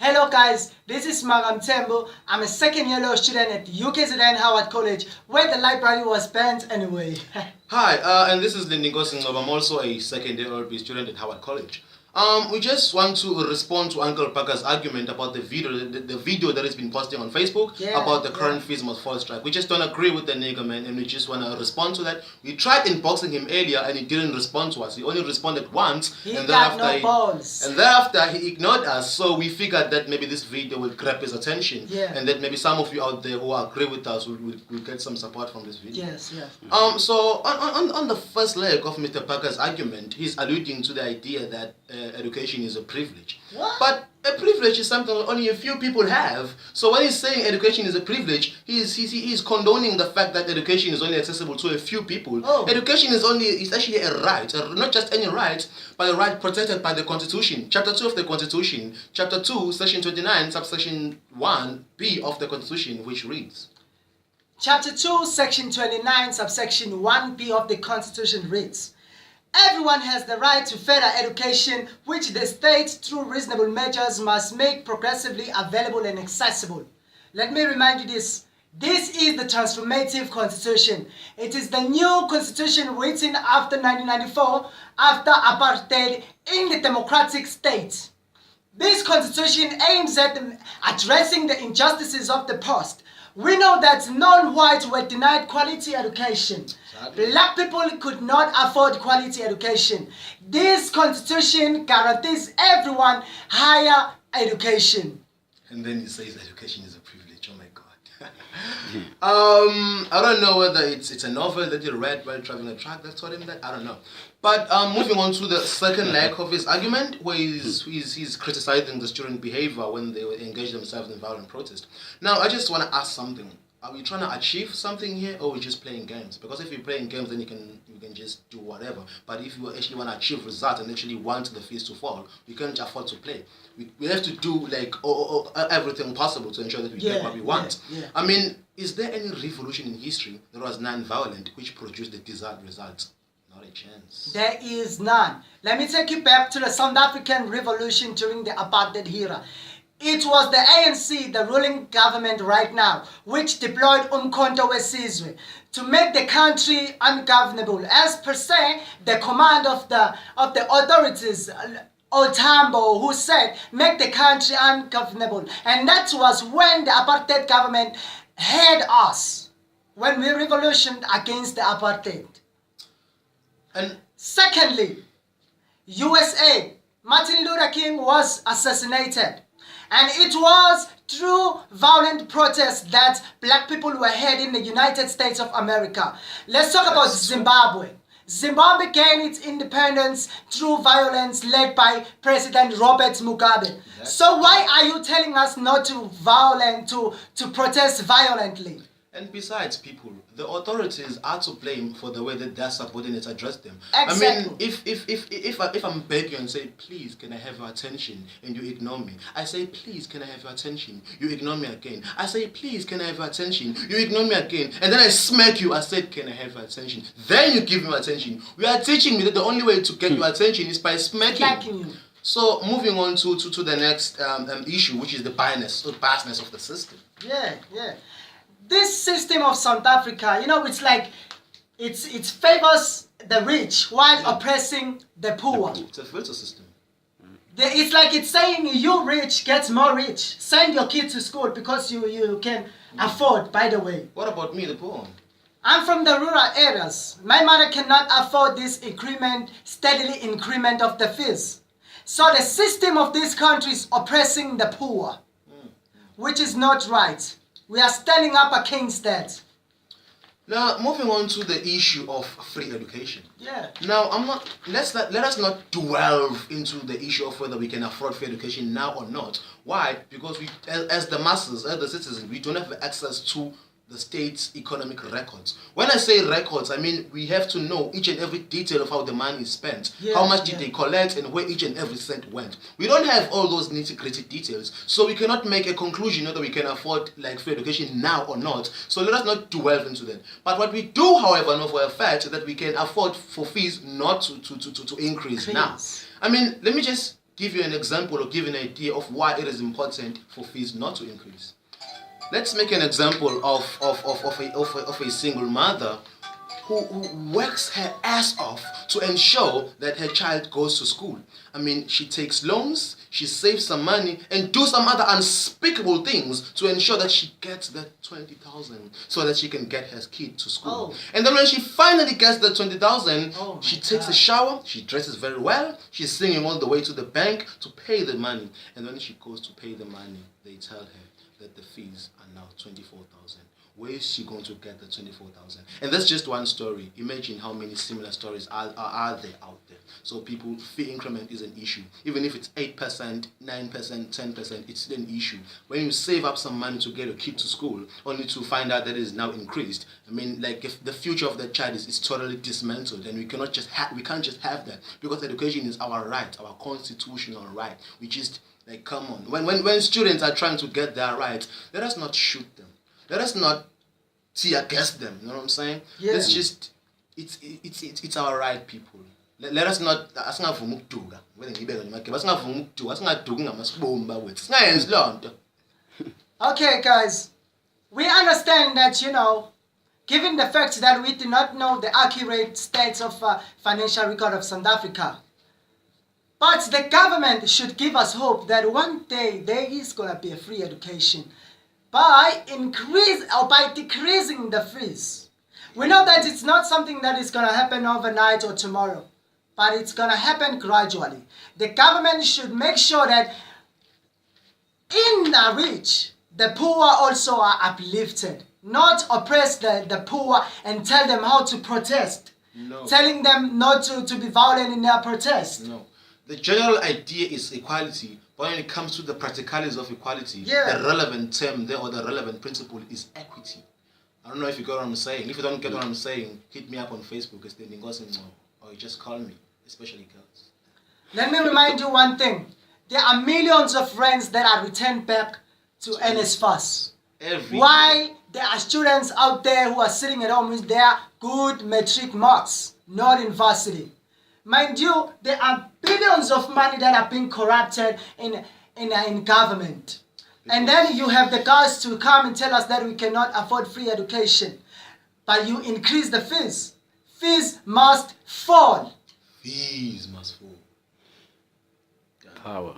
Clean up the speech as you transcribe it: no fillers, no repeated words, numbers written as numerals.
Hello guys, this is Magam Tembo. I'm a second year law student at UKZN Howard College, where the library was banned anyway. Hi, and this is Lindingo Singov. I'm also a second year LB student at Howard College. We just want to respond to Uncle Becker's argument about the video that has been posting on Facebook about the current fees must fall strike. We just don't agree with the nigger, man, and we just want to respond to that. We tried inboxing him earlier and he didn't respond to us. He only responded once, and thereafter he ignored us. So we figured that maybe this video will grab his attention, and that maybe some of you out there who agree with us will get some support from this video. So on the first leg of Mr. Becker's argument, he's alluding to the idea that education is a privilege. What? But a privilege is something only a few people have. So when he's saying education is a privilege, he's condoning the fact that education is only accessible to a few people. Education is actually a right, not just any right, but a right protected by the Constitution. Chapter 2 of the Constitution, Chapter 2, Section 29, subsection 1b of the Constitution, which reads, Chapter 2, Section 29, subsection 1b of the Constitution reads, everyone has the right to further education, which the state, through reasonable measures, must make progressively available and accessible. Let me remind you this. This is the transformative constitution. It is the new constitution written after 1994, after apartheid in the democratic state. This constitution aims at addressing the injustices of the past. We know that non-whites were denied quality education. Black people could not afford quality education. This constitution guarantees everyone higher education. And then he says education is a privilege. Oh my God. I don't know whether it's a novel that he read while driving a truck that taught him that. I don't know. But moving on to the second leg of his argument, where he's criticizing the student behavior when they engage themselves in violent protest. Now, I just want to ask something. Are we trying to achieve something here, or are we just playing games? Because if you're playing games, then you can just do whatever. But if you actually want to achieve results and actually want the fees to fall, we can't afford to play. We have to do like everything possible to ensure that we get what we want. I mean, is there any revolution in history that was non-violent which produced the desired results? Not a chance. There is none. Let me take you back to the South African Revolution during the apartheid era. It was the ANC, the ruling government right now, which deployed Umkhonto weSizwe to make the country ungovernable. As per se, the command of the authorities, Otambo, who said, make the country ungovernable. And that was when the apartheid government had us, when we revolutioned against the apartheid. And secondly, USA, Martin Luther King was assassinated. And it was through violent protests that black people were had in the United States of America. Let's talk about Zimbabwe. Zimbabwe gained its independence through violence led by President Robert Mugabe. So why are you telling us not to protest violently? And besides, people, the authorities are to blame for the way that their subordinates address them. Exactly. I mean, if I'm begging you and say, please, can I have your attention, and you ignore me, I say, please, can I have your attention, you ignore me again. I say, please, can I have your attention, you ignore me again, and then I smack you. I said, can I have your attention? Then you give me attention. You are teaching me that the only way to get your attention is by smacking you. So moving on to the next issue, which is the biasness of the system. This system of South Africa, you know, it's like it favors the rich while oppressing the poor. It's a filter system. It's like it's saying you rich gets more rich. Send your kid to school because you can afford, by the way. What about me, the poor? I'm from the rural areas. My mother cannot afford this steadily increment of the fees. So the system of this country is oppressing the poor, which is not right. We are standing up against that. Now, moving on to the issue of free education. Now, let us not delve into the issue of whether we can afford free education now or not. Why? Because we, as the masses, as the citizens, we don't have access to the state's economic records. When I say records, I mean we have to know each and every detail of how the money is spent, how much did they collect, and where each and every cent went. We don't have all those nitty-gritty details, so we cannot make a conclusion whether we can afford like free education now or not. So let us not delve into that. But what we do, however, know for a fact that we can afford for fees not to increase now. I mean, let me just give you an example or give an idea of why it is important for fees not to increase. Let's make an example of a single mother who works her ass off to ensure that her child goes to school. I mean, she takes loans, she saves some money, and do some other unspeakable things to ensure that she gets that 20,000 so that she can get her kid to school. And then when she finally gets the 20,000, she takes a shower, she dresses very well, she's singing all the way to the bank to pay the money. And when she goes to pay the money, they tell her that the fees are now 24,000. Where is she going to get the 24,000? And that's just one story. Imagine how many similar stories are there out there. So people, fee increment is an issue. Even if it's 8%, 9%, 10%, it's still an issue. When you save up some money to get a kid to school, only to find out that it is now increased. I mean, like, if the future of that child is totally dismantled, then we can't just have that, because education is our right, our constitutional right. We just, like, come on. When students are trying to get their rights, let us not shoot them. Let us not tear gas them. You know what I'm saying? Yeah. Let's just, it's our right, people. Let us not, Okay, guys, we understand that, given the fact that we do not know the accurate state of financial record of South Africa, but the government should give us hope that one day there is going to be a free education by decreasing the fees. We know that it's not something that is going to happen overnight or tomorrow, but it's going to happen gradually. The government should make sure that in the rich, the poor also are uplifted, not oppress the poor and tell them how to protest, telling them not to be violent in their protest. No. The general idea is equality, but when it comes to the practicalities of equality, the relevant term there, or the relevant principle, is equity. I don't know if you get what I'm saying. If you don't get what I'm saying, hit me up on Facebook, or you just call me, especially girls. Let me remind you one thing. There are millions of rands that are returned back to NSFAS. Why there are students out there who are sitting at home with their good matric marks, not in varsity. Mind you, there are billions of money that are being corrupted in government. And then you have the guys to come and tell us that we cannot afford free education. But you increase the fees. Fees must fall. Fees must fall. Power.